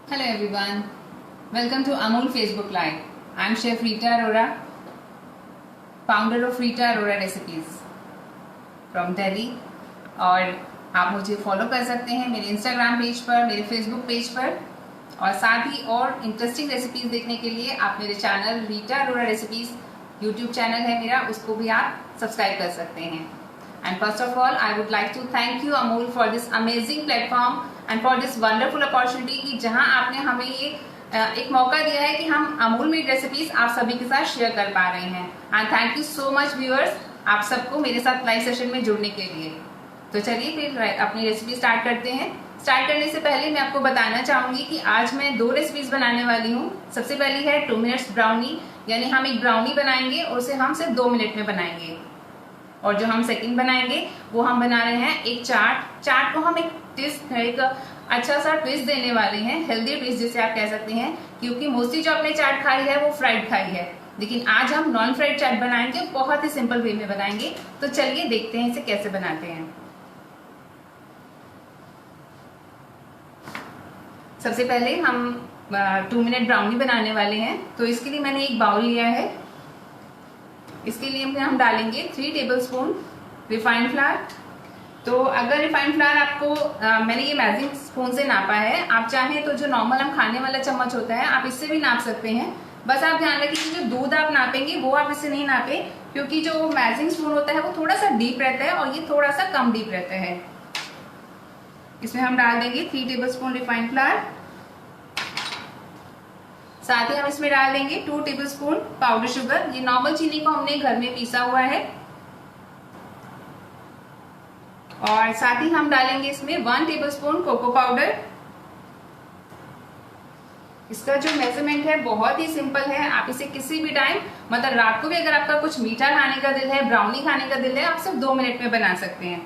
Hello everyone, welcome to Amul Facebook Live. I am Chef Rita Arora, founder of Rita Arora Recipes from Delhi. और आप मुझे follow कर सकते हैं मेरे इंस्टाग्राम पेज पर, मेरे फेसबुक पेज पर, और साथ ही और इंटरेस्टिंग रेसिपीज देखने के लिए आप मेरे channel Rita Arora recipes YouTube channel है मेरा, उसको भी आप सब्सक्राइब कर सकते हैं. And first of all, I would like to thank you Amul for this amazing platform and for this wonderful opportunity कि जहां आपने हमें ये एक मौका दिया है कि हम अमूल मेड रेसिपीज आप सभी के साथ शेयर कर पा रहे हैं. And thank you so much viewers, आप सबको मेरे साथ लाइव सेशन में जुड़ने के लिए. तो चलिए फिर अपनी रेसिपी स्टार्ट करते हैं. स्टार्ट करने से पहले मैं आपको बताना चाहूंगी कि आज मैं 2 रेसिपीज बनाने वाली हूँ. सबसे पहली है 2 मिनट्स ब्राउनी, यानी हम एक ब्राउनी बनाएंगे और उसे हम सिर्फ 2 मिनट में बनाएंगे. और जो हम सेकंड बनाएंगे वो हम बना रहे हैं एक चाट को हम एक अच्छा सा ट्विस्ट देने वाले हैं, हेल्दी ट्विस्ट जिसे आप कह सकते हैं, क्योंकि मोस्टली जो आपने चाट खाई है वो फ्राइड खाई है, लेकिन आज हम नॉन फ्राइड चाट बनाएंगे, बहुत ही सिंपल वे में बनाएंगे. तो चलिए देखते हैं इसे कैसे बनाते हैं. सबसे पहले हम 2 मिनट ब्राउनी बनाने वाले हैं. तो इसके लिए मैंने एक बाउल लिया है. इसके लिए हम डालेंगे 3 टेबलस्पून रिफाइंड फ्लावर. तो अगर रिफाइंड फ्लावर आपको मैंने ये मेजरिंग स्पून से नापा है, आप चाहें तो जो नॉर्मल हम खाने वाला चम्मच होता है आप इससे भी नाप सकते हैं. बस आप ध्यान रखिए कि जो दूध आप नापेंगे वो आप इससे नहीं नापे, क्योंकि जो मेजरिंग स्पून होता है वो थोड़ा सा डीप रहता है और ये थोड़ा सा कम डीप रहता है. इसमें हम डाल देंगे 3 टेबलस्पून रिफाइंड फ्लावर. साथ ही हम इसमें डाल देंगे 2 टेबलस्पून पाउडर शुगर. ये नॉर्मल चीनी को हमने घर में पीसा हुआ है. और साथ ही हम डालेंगे इसमें 1 टेबलस्पून कोको पाउडर. इसका जो मेजरमेंट है बहुत ही सिंपल है. आप इसे किसी भी टाइम, मतलब रात को भी अगर आपका कुछ मीठा खाने का दिल है, ब्राउनी खाने का दिल है, आप सिर्फ 2 मिनट में बना सकते हैं.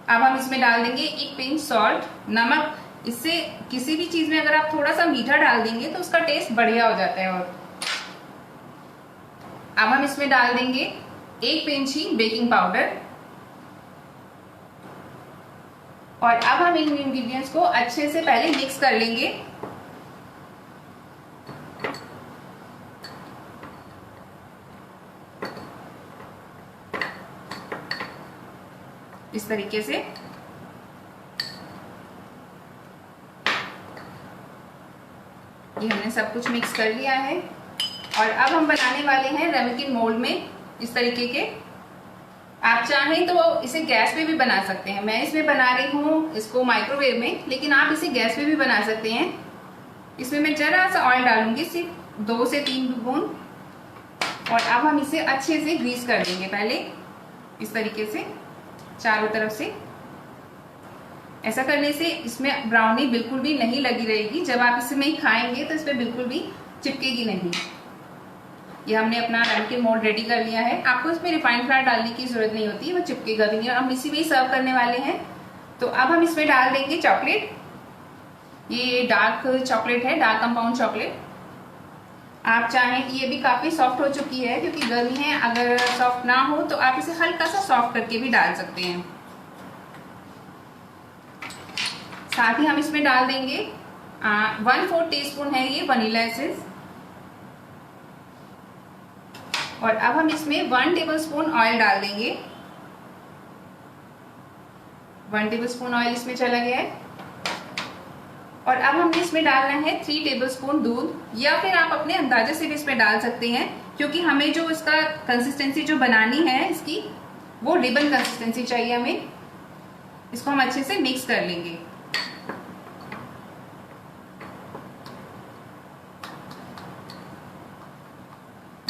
अब हम इसमें डाल देंगे एक पिंच सॉल्ट, नमक. इससे किसी भी चीज में अगर आप थोड़ा सा मीठा डाल देंगे तो उसका टेस्ट बढ़िया हो जाता है. और अब हम इसमें डाल देंगे एक पिंच ही बेकिंग पाउडर. और अब हम इन इंग्रेडिएंट्स को अच्छे से पहले मिक्स कर लेंगे. इस तरीके से ये हमने सब कुछ मिक्स कर लिया है. और अब हम बनाने वाले हैं रैमेकिन मोल्ड में इस तरीके के. आप चाहें तो इसे गैस पे भी बना सकते हैं. मैं इसमें बना रही हूँ इसको माइक्रोवेव में, लेकिन आप इसे गैस पे भी बना सकते हैं. इसमें मैं जरा सा ऑयल डालूंगी, सिर्फ 2 से 3 बूंद. और अब हम इसे अच्छे से ग्रीस कर देंगे पहले इस तरीके से चारों तरफ से. ऐसा करने से इसमें ब्राउनी बिल्कुल भी नहीं लगी रहेगी. जब आप इसमें खाएंगे तो इसमें बिल्कुल भी चिपकेगी नहीं. ये हमने अपना रैमेकिन मोल्ड रेडी कर लिया है. आपको इसमें रिफाइंड फ्लावर डालने की जरूरत नहीं होती, वो चिपकेगा भी नहीं. और हम इसी में ही सर्व करने वाले हैं. तो अब हम इसमें डाल देंगे चॉकलेट. ये डार्क चॉकलेट है, डार्क कंपाउंड चॉकलेट. आप चाहें कि ये भी काफी सॉफ्ट हो चुकी है, क्योंकि गर्मी है, अगर सॉफ्ट ना हो तो आप इसे हल्का सा सॉफ्ट करके भी डाल सकते हैं. साथ ही हम इसमें डाल देंगे 1/4 टीस्पून है ये वनीला एसेंस. और अब हम इसमें 1 टेबलस्पून ऑयल डाल देंगे. 1 टेबलस्पून ऑयल इसमें चला गया है. और अब हमने इसमें डालना है 3 टेबलस्पून दूध, या फिर आप अपने अंदाजे से भी इसमें डाल सकते हैं, क्योंकि हमें जो इसका कंसिस्टेंसी जो बनानी है इसकी, वो रिबन कंसिस्टेंसी चाहिए हमें. इसको हम अच्छे से मिक्स कर लेंगे.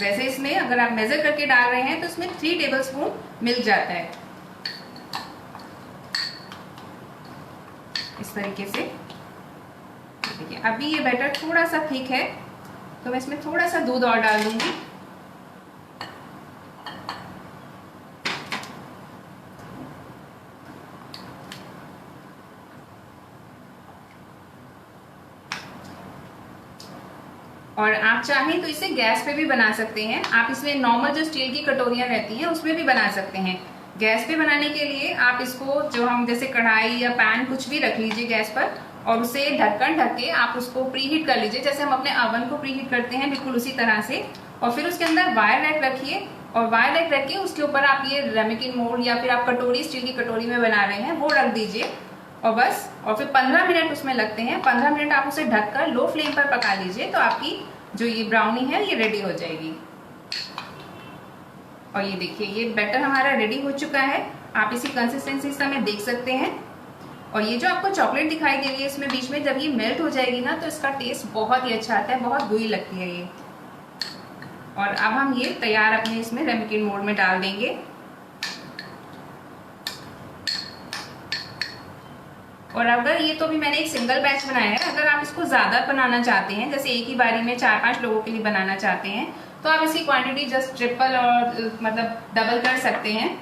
वैसे इसमें अगर आप मेजर करके डाल रहे हैं तो इसमें 3 टेबलस्पून मिल जाता है इस तरीके से. देखिए अभी ये बैटर थोड़ा सा थिक है, तो मैं इसमें थोड़ा सा दूध और डाल दूंगी. और आप चाहें तो इसे गैस पे भी बना सकते हैं. आप इसमें नॉर्मल जो स्टील की कटोरियां रहती हैं उसमें भी बना सकते हैं. गैस पे बनाने के लिए आप इसको, जो हम जैसे कढ़ाई या पैन कुछ भी रख लीजिए गैस पर, और उसे ढक्कन ढक के आप उसको प्री हीट कर लीजिए, जैसे हम अपने अवन को प्री हीट करते हैं बिल्कुल उसी तरह से। और फिर उसके अंदर वायर रैक रखिए और वायर रैक रख के उसके ऊपर आप ये रेमेकिन मोल्ड या फिर आप कटोरी, स्टील की कटोरी में बना रहे हैं वो रख दीजिए और बस। और फिर 15 मिनट उसमें लगते हैं। 15 मिनट आप उसे ढककर लो फ्लेम पर पका लीजिए तो आपकी जो ये ब्राउनी है ये रेडी हो जाएगी। और ये देखिए ये बैटर हमारा रेडी हो चुका है, आप इसी कंसिस्टेंसी में देख सकते हैं। और ये जो आपको चॉकलेट दिखाई दे रही है इसमें बीच में, जब ये मेल्ट हो जाएगी ना तो इसका टेस्ट बहुत ही अच्छा आता है, बहुत गुई लगती है ये। और अब हम ये तैयार अपने इसमें रेमेकिन मोल्ड में डाल देंगे। और अगर ये तो भी मैंने एक सिंगल बैच बनाया है, अगर आप इसको ज्यादा बनाना चाहते हैं, जैसे एक ही बारी में 4-5 लोगों के लिए बनाना चाहते हैं, तो आप इसकी क्वांटिटी जस्ट ट्रिपल और मतलब डबल कर सकते हैं।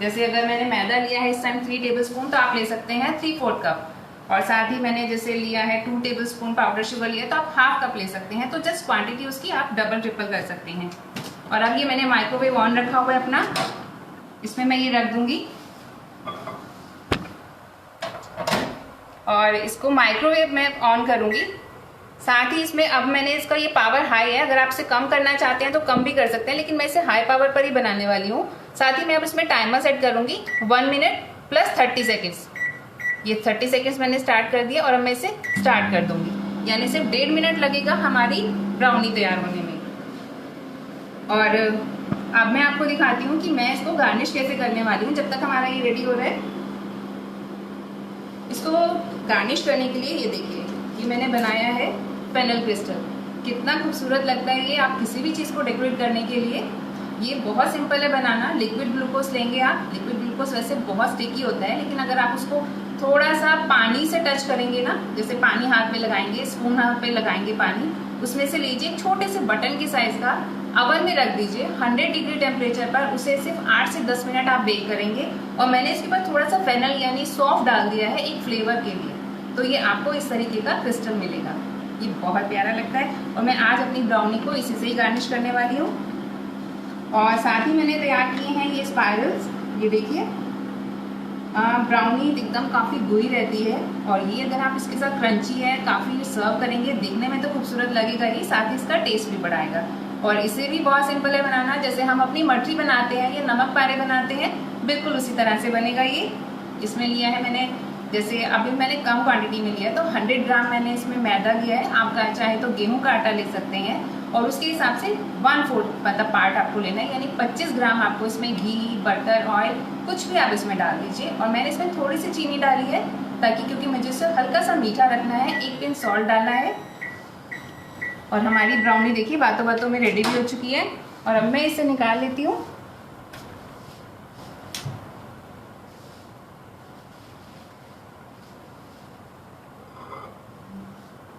जैसे अगर मैंने मैदा लिया है इस टाइम 3 टेबलस्पून तो आप ले सकते हैं 3/4 कप। और साथ ही मैंने जैसे लिया है 2 टेबलस्पून पाउडर शुगर लिया तो आप 1/2 कप ले सकते हैं। तो जस्ट क्वांटिटी उसकी आप डबल ट्रिपल कर सकते हैं। और अब ये मैंने माइक्रोवेव ऑन रखा हुआ है अपना, इसमें मैं ये रख दूंगी और इसको माइक्रोवेव में ऑन करूंगी। साथ ही इसमें अब मैंने इसका ये पावर हाई है, अगर आप इसे कम करना चाहते हैं तो कम भी कर सकते हैं, लेकिन मैं इसे हाई पावर पर ही बनाने वाली हूँ। साथ ही मैं अब इसमें टाइमर सेट करूंगी 1 मिनट प्लस 30 सेकेंड्स। ये 30 सेकेंड्स मैंने स्टार्ट कर दिया और अब मैं इसे स्टार्ट कर दूंगी, यानी सिर्फ 1.5 मिनट लगेगा हमारी ब्राउनी तैयार होने में। और अब मैं आपको दिखाती हूँ कि मैं इसको गार्निश कैसे करने वाली हूँ जब तक हमारा ये रेडी हो रहा है। इसको गार्निश करने के लिए ये देखिए ये मैंने बनाया है फेनल क्रिस्टल, कितना खूबसूरत लगता है ये आप किसी भी चीज़ को डेकोरेट करने के लिए। ये बहुत सिंपल है बनाना। लिक्विड ग्लूकोज लेंगे आप, लिक्विड ग्लूकोज वैसे बहुत स्टिकी होता है, लेकिन अगर आप उसको थोड़ा सा पानी से टच करेंगे ना, जैसे पानी हाथ में लगाएंगे, स्पून हाथ पे लगाएंगे पानी, उसमें से लीजिए छोटे से बटन के साइज का, अवन में रख दीजिए 100 डिग्री टेम्परेचर पर। उसे सिर्फ 8 से 10 मिनट आप बेक करेंगे। और मैंने इसके ऊपर थोड़ा सा फेनल यानी सॉफ्ट डाल दिया है एक फ्लेवर के लिए, तो ये आपको इस तरीके का क्रिस्टल मिलेगा। ये बहुत प्यारा लगता है। और मैं आज अपनी ब्राउनी को इसी से ही गार्निश करने वाली हूँ। और साथ ही मैंने तैयार किए हैं ये स्पाइरल्स, ये देखिए ब्राउनी एकदम काफ़ी गुई रहती है। और ये अगर आप इसके साथ क्रंची है, काफ़ी सर्व करेंगे, देखने में तो खूबसूरत लगेगा ही, साथ ही इसका टेस्ट भी बढ़ाएगा। और इसे भी बहुत सिंपल है बनाना, जैसे हम अपनी मठरी बनाते हैं या नमक पारे बनाते हैं, बिल्कुल उसी तरह से बनेगा ये। इसमें लिया है मैंने, जैसे अभी मैंने कम क्वांटिटी में लिया है तो 100 ग्राम मैंने इसमें मैदा लिया है। आप चाहे तो गेहूं का आटा ले सकते हैं और उसके हिसाब से 1/4 मतलब पार्ट आपको लेना है, यानी 25 ग्राम आपको इसमें घी, बटर, ऑयल कुछ भी आप इसमें डाल दीजिए। और मैंने इसमें थोड़ी सी चीनी डाली है ताकि, क्योंकि मुझे इसे हल्का सा मीठा रखना है, 1 पिंच सॉल्ट डालना है। और हमारी ब्राउनी देखिए बातों बातों में रेडी भी हो चुकी है। और अब मैं इसे निकाल लेती हूँ।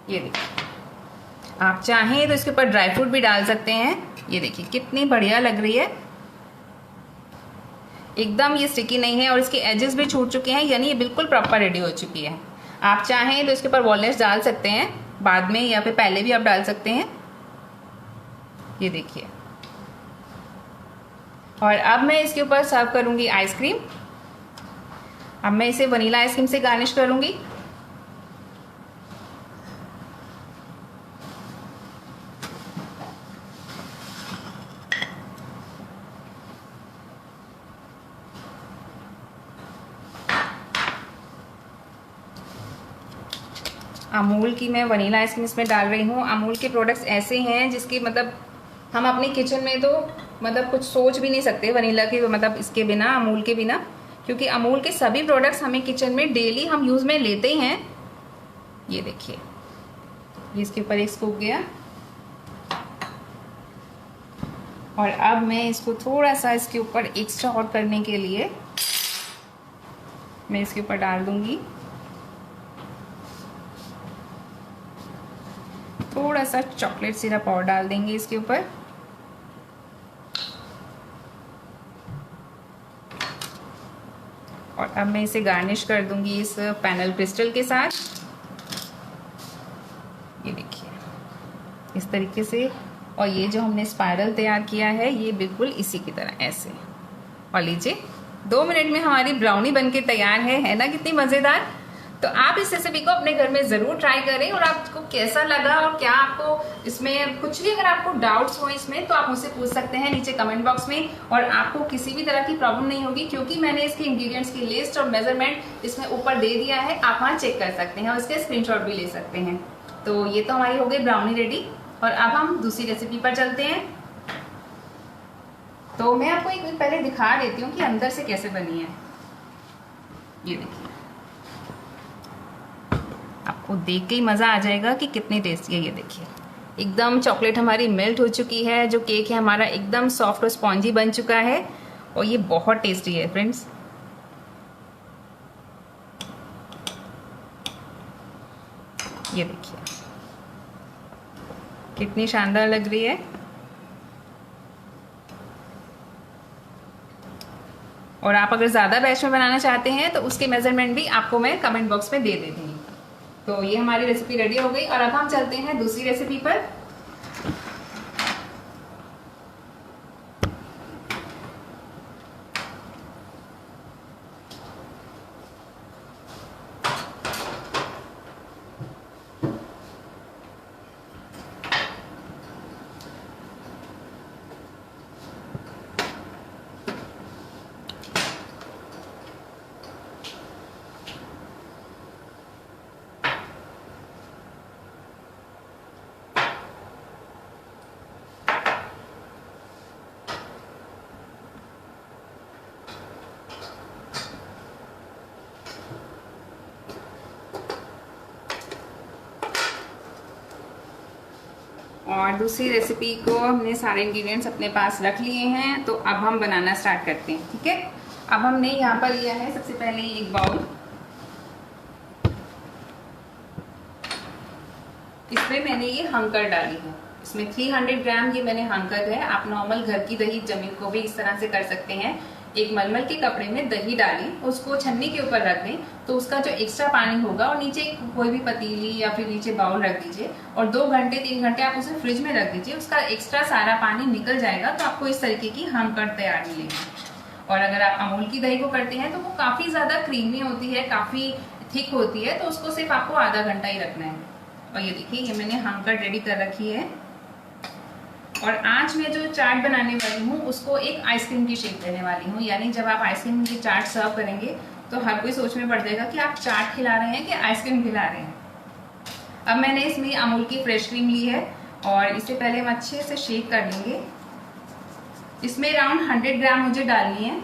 ये देखिए, आप चाहें तो इसके ऊपर ड्राई फ्रूट भी डाल सकते हैं। ये देखिए कितनी बढ़िया लग रही है, एकदम ये स्टिकी नहीं है और इसके एजेस भी छूट चुके हैं, यानी ये बिल्कुल प्रॉपर रेडी हो चुकी है। आप चाहें तो इसके ऊपर वॉलनट्स डाल सकते हैं बाद में, या फिर पहले भी आप डाल सकते हैं। ये देखिए। और अब मैं इसके ऊपर सर्व करूंगी आइसक्रीम। अब मैं इसे वनीला आइसक्रीम से गार्निश करूंगी। अमूल की मैं वनीला आइसक्रीम इसमें डाल रही हूँ। अमूल के प्रोडक्ट्स ऐसे हैं जिसकी मतलब हम अपने किचन में तो मतलब कुछ सोच भी नहीं सकते वनीला के मतलब इसके बिना, अमूल के बिना, क्योंकि अमूल के सभी प्रोडक्ट्स हमें किचन में डेली हम यूज़ में लेते हैं। ये देखिए, ये इसके ऊपर एक स्कूप गया। और अब मैं इसको थोड़ा सा इसके ऊपर एक्स्ट्रा हॉट करने के लिए मैं इसके ऊपर डाल दूंगी थोड़ा सा चॉकलेट सिरप और डाल देंगे इसके ऊपर। और अब मैं इसे गार्निश कर दूंगी इस पैनल क्रिस्टल के साथ। ये देखिए इस तरीके से। और ये जो हमने स्पाइरल तैयार किया है ये बिल्कुल इसी की तरह ऐसे। और लीजिए 2 मिनट में हमारी ब्राउनी बनके तैयार है ना, कितनी मज़ेदार। तो आप इस रेसिपी को अपने घर में जरूर ट्राई करें, और आपको कैसा लगा और क्या आपको इसमें कुछ भी अगर आपको डाउट्स हो इसमें तो आप मुझसे पूछ सकते हैं नीचे कमेंट बॉक्स में। और आपको किसी भी तरह की प्रॉब्लम नहीं होगी, क्योंकि मैंने इसके इंग्रेडिएंट्स की लिस्ट और मेजरमेंट इसमें ऊपर दे दिया है, आप वहाँ चेक कर सकते हैं और इसके स्क्रीनशॉट भी ले सकते हैं। तो ये तो हमारी हो गई ब्राउनी रेडी, और अब हम दूसरी रेसिपी पर चलते हैं। तो मैं आपको एक पहले दिखा देती हूँ कि अंदर से कैसे बनी है। ये देखिए, आपको देख के ही मज़ा आ जाएगा कि कितनी टेस्टी है। ये देखिए, एकदम चॉकलेट हमारी मेल्ट हो चुकी है, जो केक है हमारा एकदम सॉफ्ट और स्पॉन्जी बन चुका है, और ये बहुत टेस्टी है फ्रेंड्स। ये देखिए कितनी शानदार लग रही है। और आप अगर ज़्यादा बैच में बनाना चाहते हैं तो उसके मेजरमेंट भी आपको मैं कमेंट बॉक्स में दे दूँगी। तो ये हमारी रेसिपी रेडी हो गई, और अब हम चलते हैं दूसरी रेसिपी पर। और दूसरी रेसिपी को हमने सारे इंग्रेडिएंट्स अपने पास रख लिए हैं, तो अब हम बनाना स्टार्ट करते हैं। ठीक है, अब हमने यहाँ पर लिया है सबसे पहले एक बाउल, इसमें मैंने ये हंकर डाली है। इसमें 300 ग्राम ये मैंने हंकर है। आप नॉर्मल घर की दही जमी को भी इस तरह से कर सकते हैं। एक मलमल के कपड़े में दही डालें, उसको छन्नी के ऊपर रख दें, तो उसका जो एक्स्ट्रा पानी होगा, और नीचे कोई भी पतीली या फिर नीचे बाउल रख दीजिए, और 2 घंटे 3 घंटे आप उसे फ्रिज में रख दीजिए, उसका एक्स्ट्रा सारा पानी निकल जाएगा। तो आपको इस तरीके की हंकर तैयार मिलेगी। और अगर आप अमूल की दही को करते हैं तो वो काफ़ी ज़्यादा क्रीमी होती है, काफ़ी थिक होती है, तो उसको सिर्फ आपको आधा घंटा ही रखना है। और ये देखिए, ये मैंने हंकर रेडी कर रखी है। और आज मैं जो चाट बनाने वाली हूँ उसको एक आइसक्रीम की शेप देने वाली हूँ। यानी जब आप आइसक्रीम की चाट सर्व करेंगे तो हर कोई सोच में पड़ जाएगा कि आप चाट खिला रहे हैं कि आइसक्रीम खिला रहे हैं। अब मैंने इसमें अमूल की फ्रेश क्रीम ली है, और इससे पहले हम अच्छे से शेक कर लेंगे। इसमें अराउंड 100 ग्राम मुझे डालनी है।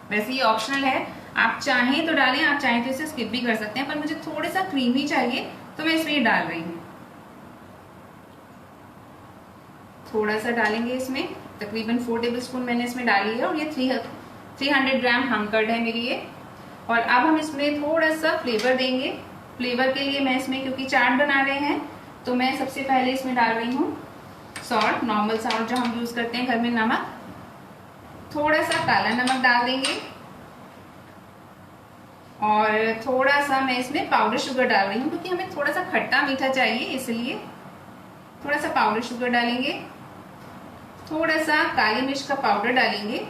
वैसे ये ऑप्शनल है, आप चाहें तो डालें, आप चाहें तो इसे स्किप भी कर सकते हैं, पर मुझे थोड़ा सा क्रीमी चाहिए तो मैं इसमें डाल रही हूँ। थोड़ा सा डालेंगे इसमें, तकरीबन 4 टेबलस्पून मैंने इसमें डाली है, और ये 300 ग्राम हंकर्ड है मेरी ये। और अब हम इसमें थोड़ा सा फ्लेवर देंगे। फ्लेवर के लिए मैं इसमें, क्योंकि चाट बना रहे हैं, तो मैं सबसे पहले इसमें डाल रही हूँ सॉल्ट, नॉर्मल सॉल्ट जो हम यूज करते हैं घर में, नमक। थोड़ा सा काला नमक डाल देंगे, और थोड़ा सा मैं इसमें पाउडर शुगर डाल रही हूँ, क्योंकि हमें थोड़ा सा खट्टा मीठा चाहिए, इसलिए थोड़ा सा पाउडर शुगर डालेंगे। थोड़ा सा काली मिर्च का पाउडर डालेंगे।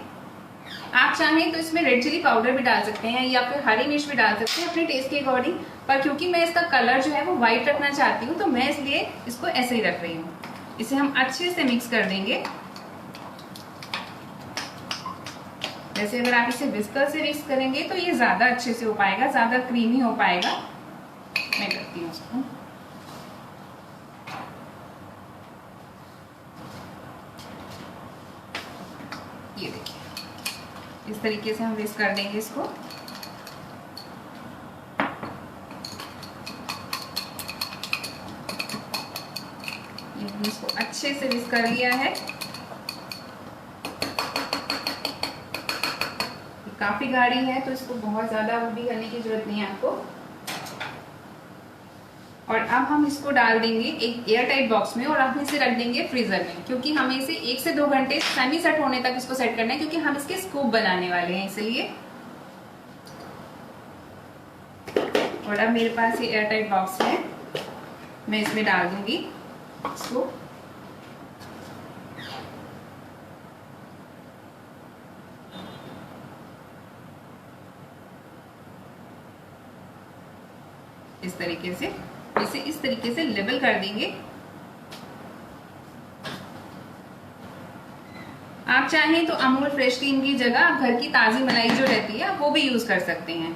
आप चाहें तो इसमें रेड चिली पाउडर भी डाल सकते हैं, या फिर हरी मिर्च भी डाल सकते हैं अपने टेस्ट के अकॉर्डिंग, पर क्योंकि मैं इसका कलर जो है वो व्हाइट रखना चाहती हूँ, तो मैं इसलिए इसको ऐसे ही रख रही हूँ। इसे हम अच्छे से मिक्स कर देंगे। वैसे अगर आप इसे विस्कर से मिक्स करेंगे तो ये ज़्यादा अच्छे से हो पाएगा, ज़्यादा क्रीमी हो पाएगा। मैं करती हूँ उसको। ये देखिए, इस तरीके से हम विस्क कर देंगे इसको। ये हमने इसको अच्छे से विस्क कर लिया है। काफी गाढ़ी है, तो इसको बहुत ज्यादा वो भी करने की जरूरत नहीं है आपको। और अब हम इसको डाल देंगे एक एयर टाइट बॉक्स में, और हम इसे रख देंगे फ्रीजर में, क्योंकि हमें इसे 1 से 2 घंटे सेमी सेट होने तक इसको सेट करना है, क्योंकि हम इसके स्कूप बनाने वाले हैं इसलिए। और अब मेरे पास ये एयर टाइट बॉक्स है, मैं इसमें डाल दूंगी इसको। इस तरीके से इसे इस तरीके से लेवल कर देंगे। आप चाहें तो अमूल फ्रेश क्रीम की जगह आप घर की ताज़ी मलाई जो रहती है वो भी यूज़ कर सकते हैं।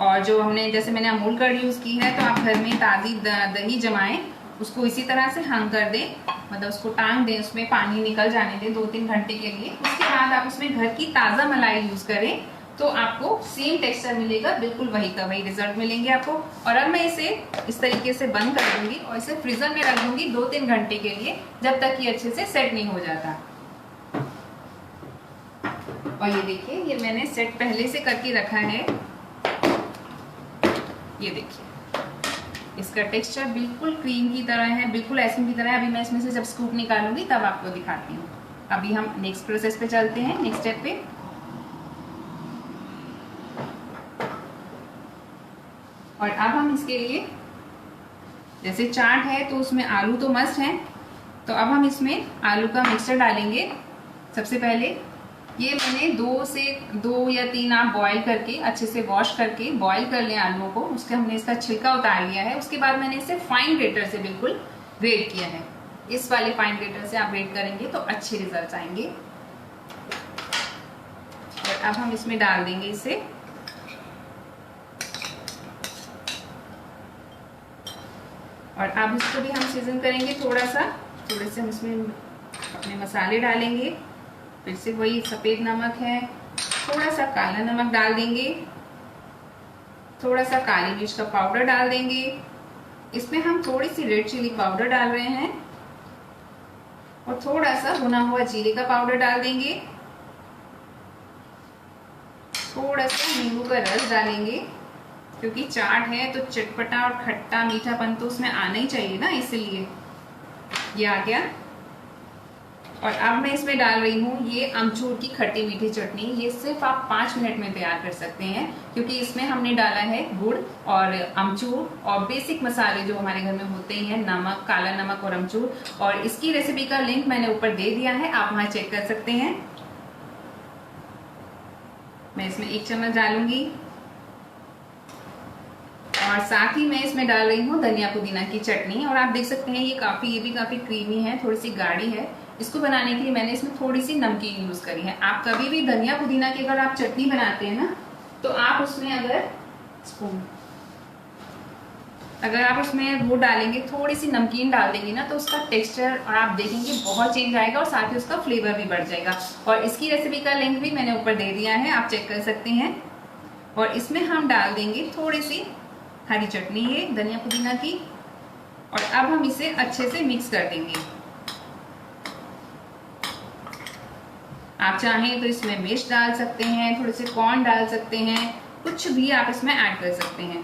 और जो हमने जैसे मैंने अमूल कर्ड यूज़ की है, तो आप घर में ताज़ी दही जमाएं, उसको इसी तरह से हंग कर दें, मतलब उसको टांग दें, उसमें पानी निकल जाने दें 2-3 घंटे के लिए। उसके बाद आप उसमें घर की ताज़ा मलाई यूज़ करें तो आपको सेम टेक्सचर मिलेगा, बिल्कुल वही का वही रिजल्ट मिलेंगे आपको। और अब मैं इसे इस तरीके से बंद कर दूंगी और इसे फ्रीजर में रख दूंगी 2-3 घंटे के लिए, जब तक ये अच्छे से सेट नहीं हो जाता। और ये देखिए, ये मैंने सेट पहले से करके रखा है। ये देखिए, इसका टेक्सचर बिल्कुल क्रीम की तरह है, बिल्कुल आइसक्रीम की तरह है। अभी मैं इसमें से जब स्कूप निकालूंगी तब आपको दिखाती हूँ। अभी हम नेक्स्ट प्रोसेस पे चलते हैं, नेक्स्ट स्टेप पे। और अब हम इसके लिए, जैसे चाट है तो उसमें आलू तो मस्ट है, तो अब हम इसमें आलू का मिक्सचर डालेंगे। सबसे पहले ये मैंने 2 या 3 आप बॉईल करके अच्छे से वॉश करके बॉईल कर लें आलूओं को, उसके हमने इसका छिलका उतार लिया है। उसके बाद मैंने इसे फाइन ग्रेटर से बिल्कुल ग्रेट किया है। इस वाले फाइन ग्रेटर से आप ग्रेट करेंगे तो अच्छे रिजल्ट आएंगे। और अब हम इसमें डाल देंगे इसे, और अब इसको भी हम सीजन करेंगे थोड़े से हम इसमें अपने मसाले डालेंगे। फिर से वही सफ़ेद नमक है, थोड़ा सा काला नमक डाल देंगे, थोड़ा सा काली मिर्च का पाउडर डाल देंगे। इसमें हम थोड़ी सी रेड चिली पाउडर डाल रहे हैं और थोड़ा सा भुना हुआ जीरे का पाउडर डाल देंगे। थोड़ा सा नींबू का रस डालेंगे, क्योंकि चाट है तो चटपटा और खट्टा मीठापन तो उसमें आना ही चाहिए ना, इसलिए ये आ गया। और अब मैं इसमें डाल रही हूँ ये अमचूर की खट्टी मीठी चटनी। ये सिर्फ आप 5 मिनट में तैयार कर सकते हैं, क्योंकि इसमें हमने डाला है गुड़ और अमचूर और बेसिक मसाले जो हमारे घर में होते ही हैं, नमक, काला नमक और अमचूर। और इसकी रेसिपी का लिंक मैंने ऊपर दे दिया है, आप वहाँ चेक कर सकते हैं। मैं इसमें 1 चम्मच डालूंगी और साथ ही मैं इसमें डाल रही हूँ धनिया पुदीना की चटनी। और आप देख सकते हैं ये भी काफ़ी क्रीमी है, थोड़ी सी गाढ़ी है। इसको बनाने के लिए मैंने इसमें थोड़ी सी नमकीन यूज़ करी है। आप कभी भी धनिया पुदीना की अगर आप चटनी बनाते हैं ना, तो आप उसमें अगर आप उसमें वो डालेंगे, थोड़ी सी नमकीन डाल देंगे ना, तो उसका टेक्सचर और आप देखेंगे बहुत चेंज आएगा और साथ ही उसका फ्लेवर भी बढ़ जाएगा। और इसकी रेसिपी का लिंक भी मैंने ऊपर दे दिया है, आप चेक कर सकते हैं। और इसमें हम डाल देंगे थोड़ी सी हरी चटनी है धनिया पुदीना की, और अब हम इसे अच्छे से मिक्स कर देंगे। आप चाहें तो इसमें मिर्च डाल सकते हैं, थोड़े से कॉर्न डाल सकते हैं, कुछ भी आप इसमें ऐड कर सकते हैं।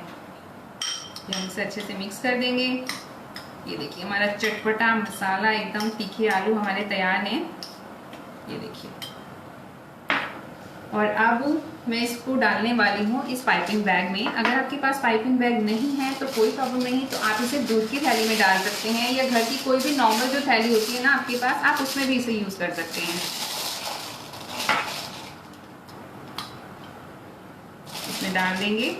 हम इसे अच्छे से मिक्स कर देंगे। ये देखिए, हमारा चटपटा मसाला एकदम तीखे आलू हमारे तैयार हैं, ये देखिए। और अब मैं इसको डालने वाली हूँ इस पाइपिंग बैग में। अगर आपके पास पाइपिंग बैग नहीं है तो कोई प्रॉब्लम नहीं, तो आप इसे दूध की थैली में डाल सकते हैं, या घर की कोई भी नॉर्मल जो थैली होती है ना आपके पास, आप उसमें भी इसे यूज़ कर सकते हैं। इसमें डाल देंगे।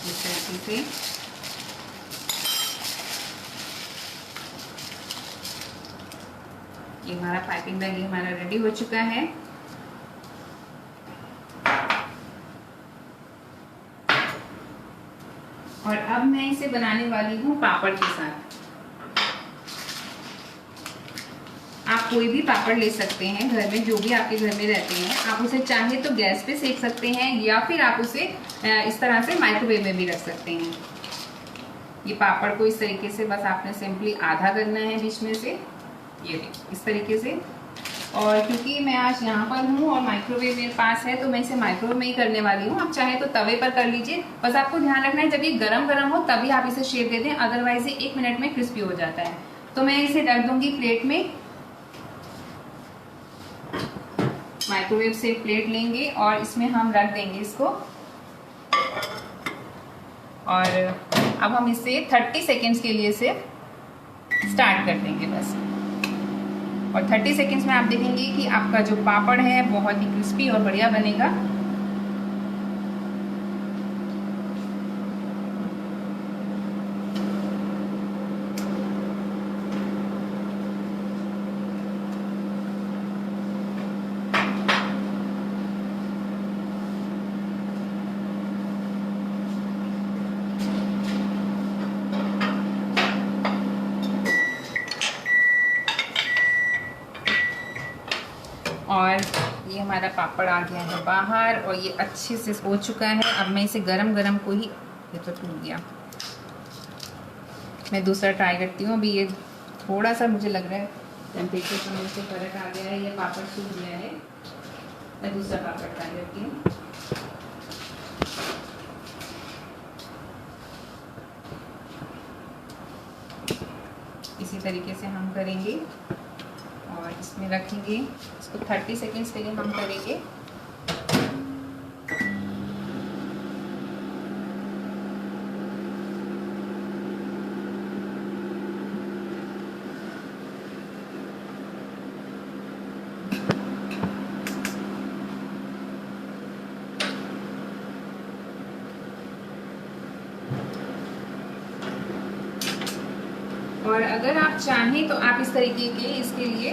इस तरीके से ये हमारा पाइपिंग बैग हमारा रेडी हो चुका है। और अब मैं इसे बनाने वाली हूँ पापड़ के साथ। आप कोई भी पापड़ ले सकते हैं घर में, जो भी आपके घर में रहते हैं। आप उसे चाहे तो गैस पे सेक सकते हैं, या फिर आप उसे इस तरह से माइक्रोवेव में भी रख सकते हैं। ये पापड़ को इस तरीके से बस आपने सिंपली आधा करना है बीच में से, ये देखिए इस तरीके से। और क्योंकि मैं आज यहाँ पर हूँ और माइक्रोवेव मेरे पास है, तो मैं इसे माइक्रोवेव में ही करने वाली हूँ। आप चाहे तो तवे पर कर लीजिए, बस आपको ध्यान रखना है जब ये गरम गरम हो तभी आप इसे शेप दे दें, अदरवाइज ये 1 मिनट में क्रिस्पी हो जाता है। तो मैं इसे रख दूंगी प्लेट में। माइक्रोवेव से प्लेट लेंगे और इसमें हम रख देंगे इसको, और अब हम इसे 30 सेकेंड्स के लिए से स्टार्ट कर देंगे बस। और 30 सेकेंड्स में आप देखेंगे कि आपका जो पापड़ है बहुत ही क्रिस्पी और बढ़िया बनेगा। और ये हमारा पापड़ आ गया है बाहर और ये अच्छे से हो चुका है। अब मैं इसे गरम गरम को ही, ये तो टूट गया, मैं दूसरा ट्राई करती हूँ। अभी ये थोड़ा सा मुझे लग रहा है टेम्परेचर में से फर्क आ गया है, ये पापड़ सूख गया है। मैं दूसरा पापड़ ट्राई करती हूँ। इसी तरीके से हम करेंगे और इसमें रखेंगे इसको 30 सेकेंड्स के लिए हम करेंगे। और अगर आप चाहें तो आप इस तरीके के इसके लिए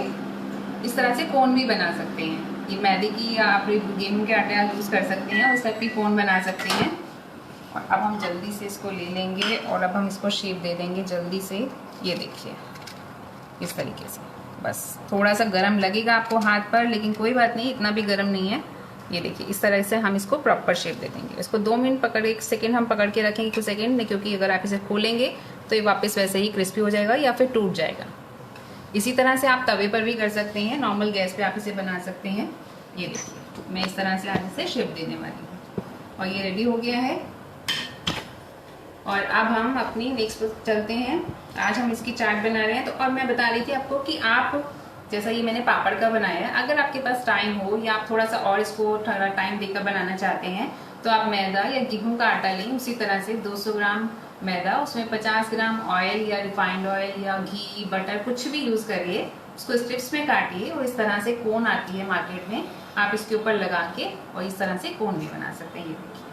इस तरह से कोन भी बना सकते हैं। ये मैदे की या आप गेहूं के आटा यूज़ कर सकते हैं, उस टाइप की कोन बना सकते हैं। और अब हम जल्दी से इसको ले लेंगे और अब हम इसको शेप दे देंगे जल्दी से। ये देखिए इस तरीके से, बस थोड़ा सा गरम लगेगा आपको हाथ पर, लेकिन कोई बात नहीं, इतना भी गरम नहीं है। ये देखिए इस तरह से हम इसको प्रॉपर शेप दे देंगे। इसको 2 मिनट पकड़, 1 सेकेंड हम पकड़ के रखेंगे, कुछ सेकेंड नहीं, क्योंकि अगर आप इसे खोलेंगे तो ये वापस वैसे ही क्रिस्पी हो जाएगा या फिर टूट जाएगा। इसी तरह से आप तवे पर भी कर सकते हैं, नॉर्मल गैस पे आप इसे बना सकते हैं। ये देखिए मैं इस तरह से आगे से शेप देने वाली हूँ और ये रेडी हो गया है। और अब हम अपनी नेक्स्ट पर चलते हैं। आज हम इसकी चाट बना रहे हैं। तो और मैं बता रही थी आपको कि आप जैसा ये मैंने पापड़ का बनाया है, अगर आपके पास टाइम हो या आप थोड़ा सा और इसको थोड़ा टाइम देकर बनाना चाहते हैं तो आप मैदा या गेहूं का आटा लें। उसी तरह से 200 ग्राम मैदा, उसमें 50 ग्राम ऑयल या रिफाइंड ऑयल या घी बटर कुछ भी यूज करिए, उसको स्ट्रिप्स में काटिए और इस तरह से कोन आती है मार्केट में, आप इसके ऊपर लगा के और इस तरह से कोन भी बना सकते हैं। ये देखिए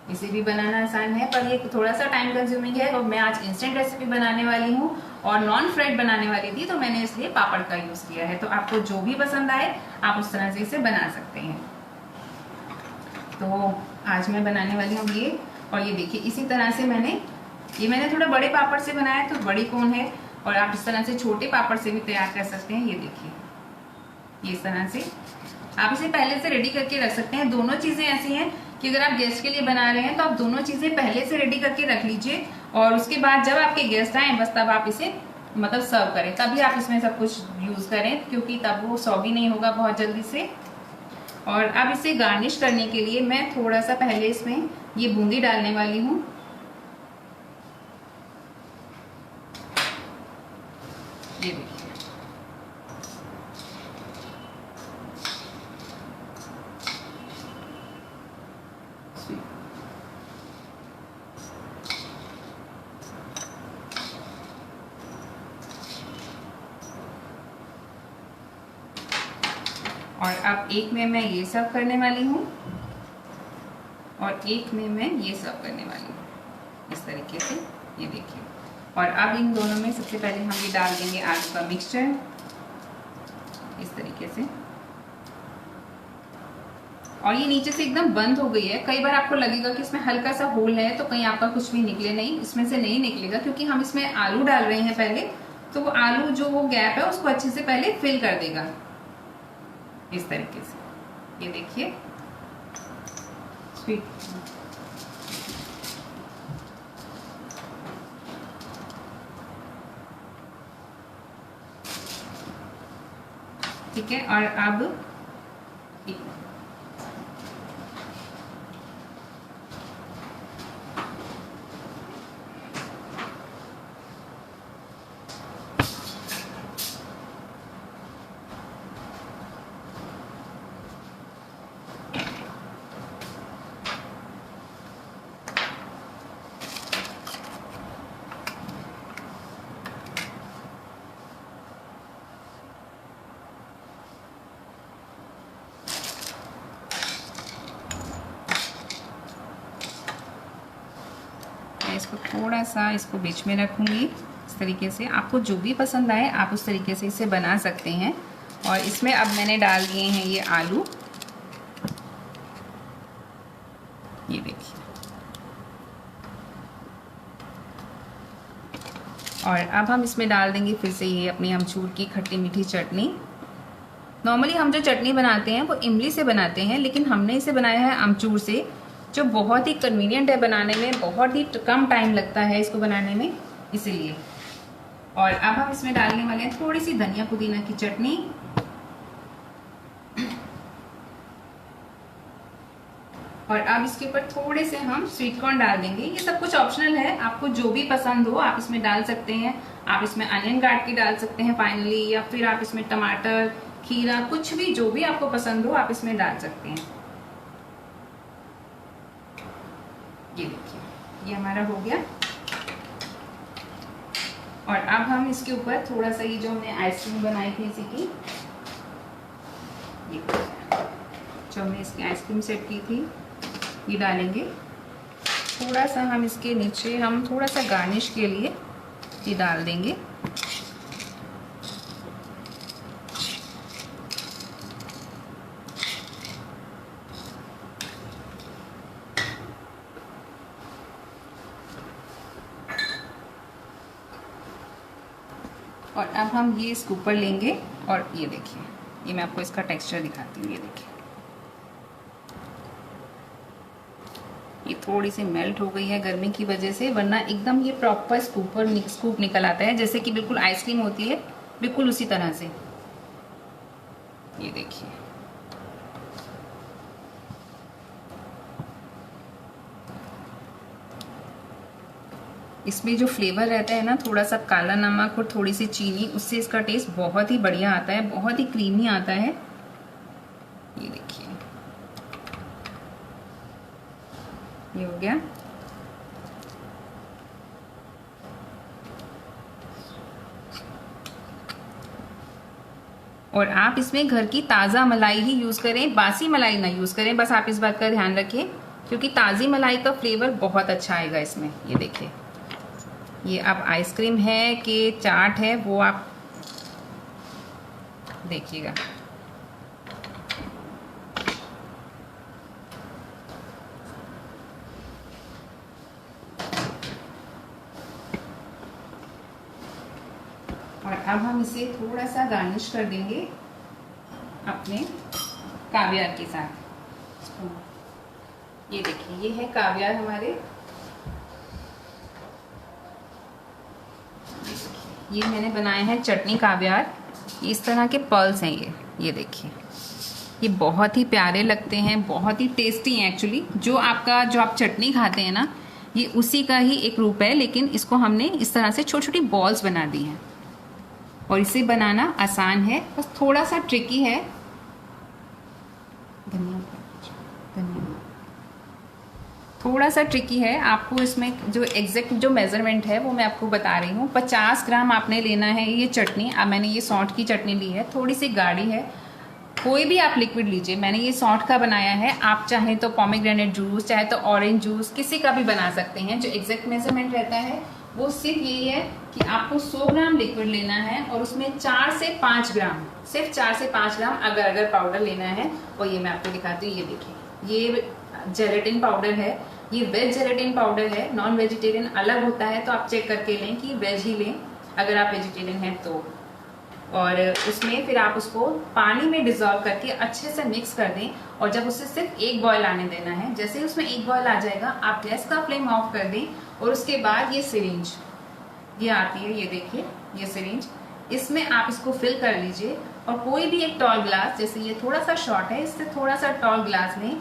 इसे भी बनाना आसान है, पर ये थोड़ा सा टाइम कंज्यूमिंग है। और मैं आज इंस्टेंट रेसिपी बनाने वाली हूँ और नॉन फ्राइड बनाने वाली थी, तो मैंने इसलिए पापड़ का यूज किया है। तो आपको जो भी पसंद आए आप उस तरह से इसे बना सकते हैं। तो आज मैं बनाने वाली हूँ ये, और ये देखिए इसी तरह से मैंने थोड़ा बड़े पापड़ से बनाया तो बड़ी कोन है, और आप इस तरह से छोटे पापड़ से भी तैयार कर सकते हैं। ये देखिए ये इस तरह से आप इसे पहले से रेडी करके रख सकते हैं। दोनों चीजें ऐसी हैं कि अगर आप गेस्ट के लिए बना रहे हैं तो आप दोनों चीजें पहले से रेडी करके रख लीजिए, और उसके बाद जब आपके गेस्ट आए बस तब आप इसे मतलब सर्व करें, तभी आप इसमें सब कुछ यूज करें, क्योंकि तब वो सॉगी नहीं होगा बहुत जल्दी से। और अब इसे गार्निश करने के लिए मैं थोड़ा सा पहले इसमें ये बूंदी डालने वाली हूँ। ये देखिए और अब एक में मैं ये सर्व करने वाली हूँ और एक में मैं ये सर्व करने वाली हूँ इस तरीके से। ये देखिए, और अब इन दोनों में सबसे पहले हम ये डाल देंगे आलू का मिक्सचर इस तरीके से। और ये नीचे से एकदम बंद हो गई है। कई बार आपको लगेगा कि इसमें हल्का सा होल है, तो कहीं आपका कुछ भी निकले, नहीं, इसमें से नहीं निकलेगा, क्योंकि हम इसमें आलू डाल रहे हैं पहले, तो वो आलू जो वो गैप है उसको अच्छे से पहले फिल कर देगा इस तरीके से। ये देखिए स्वीट, ठीक है। और अब इसको थोड़ा सा इसको बीच में रखूँगी। इस तरीके से आपको जो भी पसंद आए आप उस तरीके से इसे बना सकते हैं। और इसमें अब मैंने डाल दिए हैं ये आलू, ये देखिए। और अब हम इसमें डाल देंगे फिर से ये अपनी अमचूर की खट्टी मीठी चटनी। नॉर्मली हम जो चटनी बनाते हैं वो इमली से बनाते हैं, लेकिन हमने इसे बनाया है अमचूर से, जो बहुत ही कन्वीनियंट है बनाने में, बहुत ही कम टाइम लगता है इसको बनाने में, इसीलिए। और अब हम इसमें डालने वाले हैं थोड़ी सी धनिया पुदीना की चटनी। और अब इसके ऊपर थोड़े से हम स्वीट कॉर्न डाल देंगे। ये सब कुछ ऑप्शनल है, आपको जो भी पसंद हो आप इसमें डाल सकते हैं। आप इसमें अनियन काट के डाल सकते हैं फाइनली, या फिर आप इसमें टमाटर, खीरा, कुछ भी जो भी आपको पसंद हो आप इसमें डाल सकते हैं। ये देखिए, ये हमारा हो गया। और अब हम इसके ऊपर थोड़ा सा ये जो हमने आइसक्रीम बनाई थी इसी की, ये जो हमने इसकी आइसक्रीम सेट की थी, ये डालेंगे। थोड़ा सा हम इसके नीचे हम थोड़ा सा गार्निश के लिए ये डाल देंगे। और अब हम ये इसके ऊपर लेंगे और ये देखिए, ये मैं आपको इसका टेक्सचर दिखाती हूँ। ये देखिए, ये थोड़ी सी मेल्ट हो गई है गर्मी की वजह से, वरना एकदम ये प्रॉपर स्कूप निकल आता है, जैसे कि बिल्कुल आइसक्रीम होती है, बिल्कुल उसी तरह से। ये देखिए, इसमें जो फ्लेवर रहता है ना, थोड़ा सा काला नमक और थोड़ी सी चीनी, उससे इसका टेस्ट बहुत ही बढ़िया आता है, बहुत ही क्रीमी आता है। ये देखिए, ये हो गया। और आप इसमें घर की ताज़ा मलाई ही यूज़ करें, बासी मलाई ना यूज़ करें, बस आप इस बात का ध्यान रखें, क्योंकि ताज़ी मलाई का फ्लेवर बहुत अच्छा आएगा इसमें। ये देखिए, ये अब आइसक्रीम है कि चाट है वो आप देखिएगा। और अब हम इसे थोड़ा सा गार्निश कर देंगे अपने कावियार के साथ। ये देखिए, ये है कावियार हमारे। ये मैंने बनाए हैं चटनी कावियार, इस तरह के पर्ल्स हैं ये देखिए, ये बहुत ही प्यारे लगते हैं, बहुत ही टेस्टी हैं एक्चुअली। जो आप चटनी खाते हैं ना, ये उसी का ही एक रूप है, लेकिन इसको हमने इस तरह से छोटी छोटी बॉल्स बना दी हैं। और इसे बनाना आसान है, बस थोड़ा सा ट्रिकी है। थोड़ा सा ट्रिकी है, आपको इसमें जो एग्जैक्ट जो मेज़रमेंट है वो मैं आपको बता रही हूँ। 50 ग्राम आपने लेना है ये चटनी। अब मैंने ये सौंठ की चटनी ली है, थोड़ी सी गाढ़ी है। कोई भी आप लिक्विड लीजिए, मैंने ये सौंठ का बनाया है, आप चाहे तो पोमेग्रेनेट जूस, चाहे तो ऑरेंज जूस, किसी का भी बना सकते हैं। जो एग्जैक्ट मेजरमेंट रहता है वो सिर्फ यही है कि आपको 100 ग्राम लिक्विड लेना है और उसमें 4 से 5 ग्राम, सिर्फ 4 से 5 ग्राम अगर पाउडर लेना है। और ये मैं आपको दिखाती हूँ, ये देखिए, ये जेलेटिन पाउडर है, ये वेज जेलेटिन पाउडर है। नॉन वेजिटेरियन अलग होता है, तो आप चेक करके लें कि वेज ही लें अगर आप वेजिटेरियन हैं तो। और उसमें फिर आप उसको पानी में डिजोल्व करके अच्छे से मिक्स कर दें। और जब उसे सिर्फ एक बॉयल आने देना है, जैसे ही उसमें एक बॉयल आ जाएगा आप गैस का फ्लेम ऑफ कर दें। और उसके बाद ये सिरिंज ये आती है, ये देखिए, ये सिरिंज, इसमें आप इसको फिल कर लीजिए। और कोई भी एक टॉल ग्लास, जैसे ये थोड़ा सा शॉर्ट है, इससे थोड़ा सा टॉल ग्लास में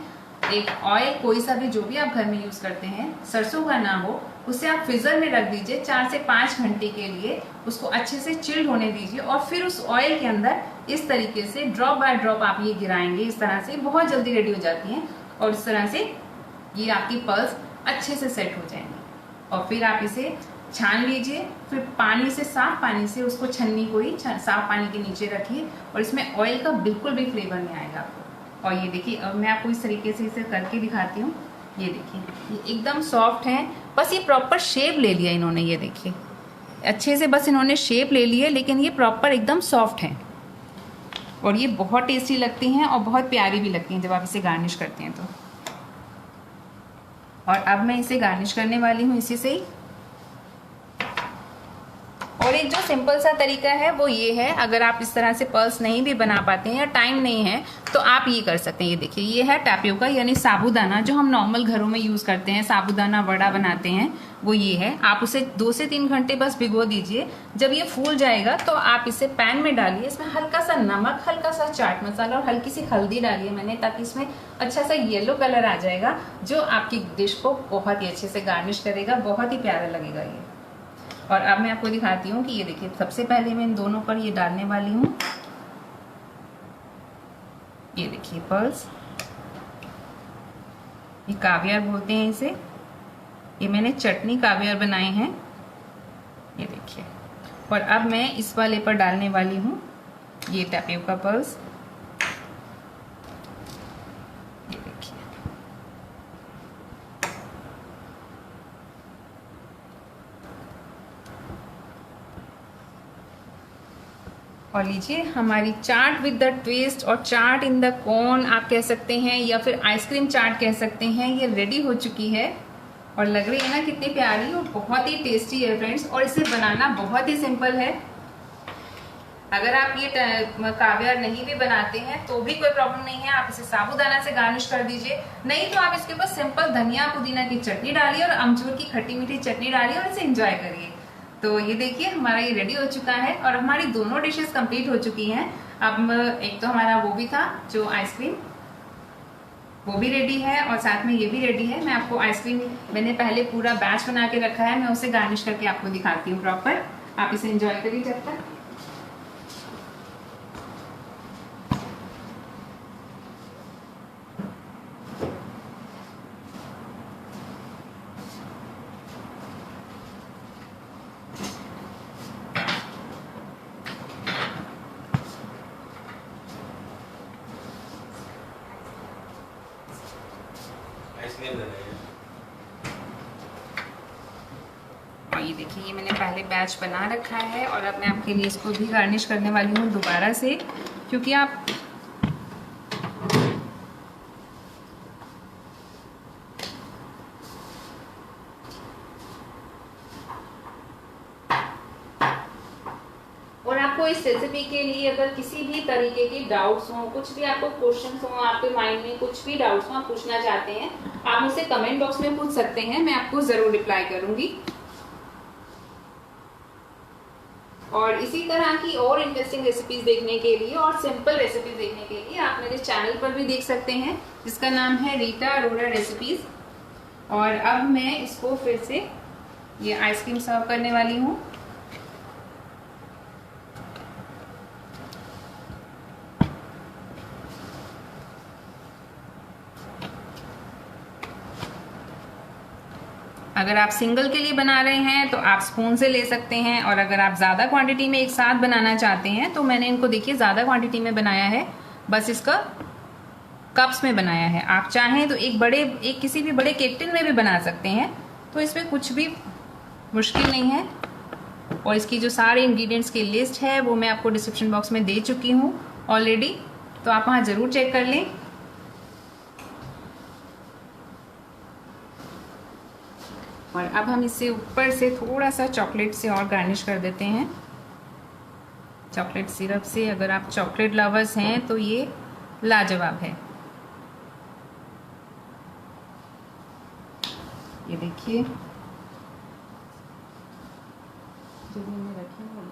एक ऑयल, कोई सा भी जो भी आप घर में यूज करते हैं, सरसों का ना हो, उसे आप फ्रीजर में रख दीजिए 4 से 5 घंटे के लिए। उसको अच्छे से चिल्ड होने दीजिए और फिर उस ऑयल के अंदर इस तरीके से ड्रॉप बाय ड्रॉप आप ये गिराएंगे। इस तरह से बहुत जल्दी रेडी हो जाती हैं और इस तरह से ये आपकी पर्ल्स अच्छे से सेट हो जाएंगी। और फिर आप इसे छान लीजिए, फिर पानी से, साफ पानी से उसको, छन्नी को ही साफ पानी के नीचे रखिए और इसमें ऑयल का बिल्कुल भी फ्लेवर नहीं आएगा आपको। और ये देखिए, अब मैं आपको इस तरीके से इसे करके दिखाती हूँ। ये देखिए, ये एकदम सॉफ्ट है, बस ये प्रॉपर शेप ले लिया इन्होंने, ये देखिए अच्छे से बस इन्होंने शेप ले ली है, लेकिन ये प्रॉपर एकदम सॉफ्ट है और ये बहुत टेस्टी लगती हैं और बहुत प्यारी भी लगती हैं जब आप इसे गार्निश करते हैं तो। और अब मैं इसे गार्निश करने वाली हूँ इसी से ही। और एक जो सिंपल सा तरीका है वो ये है, अगर आप इस तरह से पर्ल्स नहीं भी बना पाते हैं या टाइम नहीं है तो आप ये कर सकते हैं। ये देखिए, ये है टैपियोका यानी साबूदाना, जो हम नॉर्मल घरों में यूज़ करते हैं, साबूदाना वड़ा बनाते हैं, वो ये है। आप उसे 2 से 3 घंटे बस भिगो दीजिए। जब ये फूल जाएगा तो आप इसे पैन में डालिए, इसमें हल्का सा नमक, हल्का सा चाट मसाला और हल्की सी हल्दी डालिए मैंने, ताकि इसमें अच्छा सा येलो कलर आ जाएगा, जो आपकी डिश को बहुत ही अच्छे से गार्निश करेगा, बहुत ही प्यारा लगेगा ये। और अब मैं आपको दिखाती हूँ कि ये देखिए, सबसे पहले मैं इन दोनों पर ये डालने वाली हूँ। ये देखिए पर्ल्स, ये कावियार बोलते हैं इसे। ये मैंने चटनी कावियार बनाए हैं, ये देखिए। और अब मैं इस वाले पर डालने वाली हूँ ये टैपियोका पर्ल्स, ये देखिए। और लीजिए, हमारी चाट विद द ट्विस्ट और चाट इन द कोन आप कह सकते हैं, या फिर आइसक्रीम चाट कह सकते हैं, ये रेडी हो चुकी है। और लग रही है ना कितनी प्यारी और बहुत ही टेस्टी है फ्रेंड्स। और इसे बनाना बहुत ही सिंपल है। अगर आप ये कावियार नहीं भी बनाते हैं तो भी कोई प्रॉब्लम नहीं है, आप इसे साबूदाना से गार्निश कर दीजिए। नहीं तो आप इसके ऊपर सिंपल धनिया पुदीना की चटनी डालिए और अमचूर की खट्टी मीठी चटनी डालिए और इसे एंजॉय करिए। तो ये देखिए, हमारा ये रेडी हो चुका है और हमारी दोनों डिशेस कंप्लीट हो चुकी हैं। अब एक तो हमारा वो भी था जो आइसक्रीम, वो भी रेडी है और साथ में ये भी रेडी है। मैं आपको आइसक्रीम, मैंने पहले पूरा बैच बना के रखा है, मैं उसे गार्निश करके आपको दिखाती हूँ प्रॉपर। आप इसे एंजॉय करिए जब तक। और ये देखिए, ये मैंने पहले बैच बना रखा है और अब मैं आपके लिए इसको भी गार्निश करने वाली हूँ दोबारा से, क्योंकि आप और आपको इस रेसिपी के लिए अगर किसी भी तरीके की डाउट्स हो, कुछ भी आपको क्वेश्चंस हो, आपके माइंड में कुछ भी डाउट्स हो, आप पूछना चाहते हैं, आप मुझसे कमेंट बॉक्स में पूछ सकते हैं, मैं आपको जरूर रिप्लाई करूंगी। और इसी तरह की और इंटरेस्टिंग रेसिपीज देखने के लिए और सिंपल रेसिपीज देखने के लिए आप मेरे चैनल पर भी देख सकते हैं, जिसका नाम है रीटा अरोरा रेसिपीज। और अब मैं इसको फिर से ये आइसक्रीम सर्व करने वाली हूँ। अगर आप सिंगल के लिए बना रहे हैं तो आप स्पून से ले सकते हैं, और अगर आप ज़्यादा क्वांटिटी में एक साथ बनाना चाहते हैं तो मैंने इनको देखिए ज़्यादा क्वांटिटी में बनाया है, बस इसका कप्स में बनाया है। आप चाहें तो एक किसी भी बड़े केक टिन में भी बना सकते हैं, तो इसमें कुछ भी मुश्किल नहीं है। और इसकी जो सारे इंग्रेडिएंट्स की लिस्ट है वो मैं आपको डिस्क्रिप्शन बॉक्स में दे चुकी हूँ ऑलरेडी, तो आप वहाँ ज़रूर चेक कर लें। और अब हम इसे ऊपर से थोड़ा सा चॉकलेट से और गार्निश कर देते हैं, चॉकलेट सिरप से। अगर आप चॉकलेट लवर्स हैं तो ये लाजवाब है। ये देखिए, जो मैंने रखी है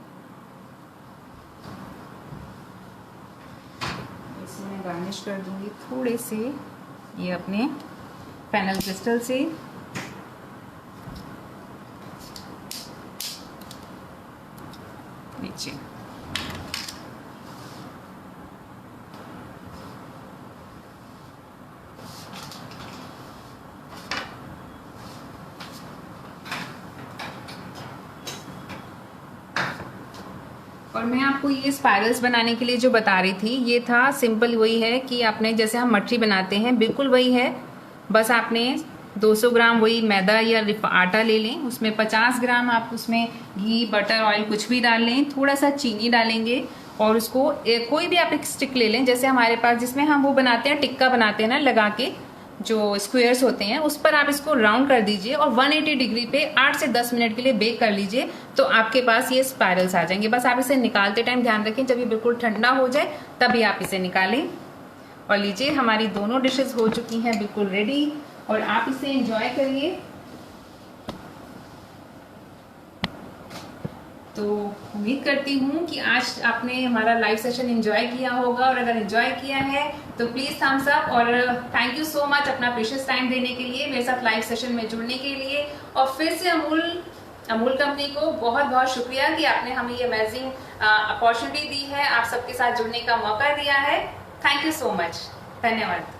इसे मैं गार्निश कर दूंगी थोड़े से ये अपने पैनल क्रिस्टल से। नीचे और मैं आपको ये स्पाइरल्स बनाने के लिए जो बता रही थी, ये था सिंपल वही है कि आपने जैसे हम मटरी बनाते हैं बिल्कुल वही है, बस आपने 200 ग्राम वही मैदा या आटा ले लें, उसमें 50 ग्राम आप उसमें घी, बटर, ऑयल कुछ भी डाल लें, थोड़ा सा चीनी डालेंगे और उसको कोई भी आप एक स्टिक ले लें, जैसे हमारे पास जिसमें हम वो बनाते हैं, टिक्का बनाते हैं ना लगा के, जो स्क्वायर्स होते हैं, उस पर आप इसको राउंड कर दीजिए और 180 डिग्री पे 8 से 10 मिनट के लिए बेक कर लीजिए, तो आपके पास ये स्पाइरल्स आ जाएंगे। बस आप इसे निकालते टाइम ध्यान रखें, जब ये बिल्कुल ठंडा हो जाए तभी आप इसे निकालें। और लीजिए, हमारी दोनों डिशेस हो चुकी हैं बिल्कुल रेडी, और आप इसे एंजॉय करिए। तो उम्मीद करती हूँ कि आज आपने हमारा लाइव सेशन एंजॉय किया होगा, और अगर एंजॉय किया है तो प्लीज थम्स अप, और थैंक यू सो मच अपना प्रेशियस टाइम देने के लिए, मेरे साथ लाइव सेशन में जुड़ने के लिए। और फिर से अमूल कंपनी को बहुत बहुत शुक्रिया कि आपने हमें ये अमेजिंग अपॉर्चुनिटी दी है, आप सबके साथ जुड़ने का मौका दिया है। थैंक यू सो मच, धन्यवाद।